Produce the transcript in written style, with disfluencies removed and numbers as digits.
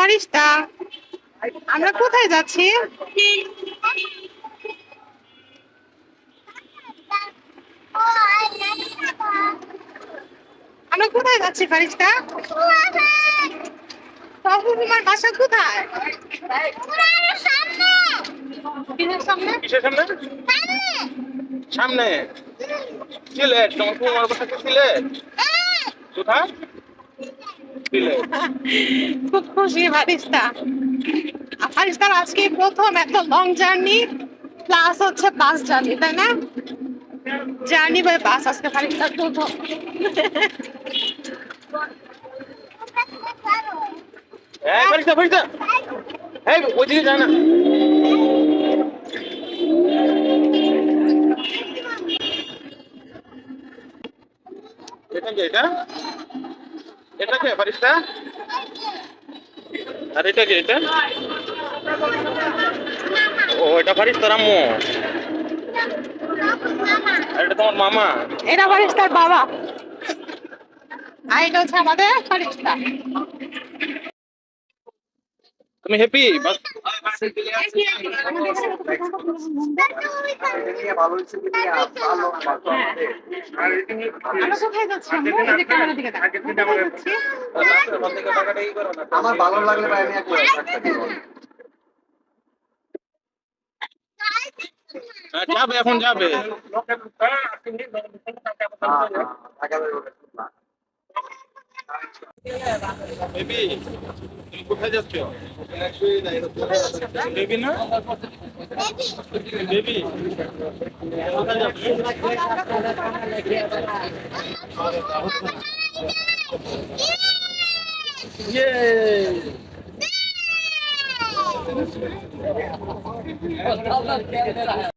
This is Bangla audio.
ফারিস্তা, আমরা কোথায় যাচ্ছি? আমরা কোথায় যাচ্ছি ফারিস্তা? তোমার বাসা কোথায়? কিসের সামনে? কিসের সামনে? সামনে সিলেট। তোমার বাসা কি সিলেট? কোথায় সিলেট? খুব খুশি ফারিস্তা। ফারিস্তার আজকে প্রথম এত লং জার্নি প্লাস হচ্ছে বাস জার্নি, তাই না? জার্নি বাই বাস আজকে ফারিস্তার প্রথম। এই ফারিস্তা, ফারিস্তা, এই ওইদিকে যায় না। এটা কি? এটা কে ফারিস্তা? আর এটা কি? এটা ও, এটা ফারিস্তার আম্মু। আর এটা তোমার মামা। এটা ফারিস্তার বাবা, আর এটা হচ্ছে আমাদের ফারিস্তা। তুমি হ্যাপি? বাস আমরা কোথায় যাচ্ছি? আমরা এই যে ক্যামেরা দিকে তাকাও। কোথায় যাচ্ছি? আমার ভালো লাগলে ভাই আমি একবার যাবে, এখন যাবে। বেবি, তুমি কোথায় যাচ্ছ? বেবি না, বেবি কোথায় যাচ্ছ? ইয়ে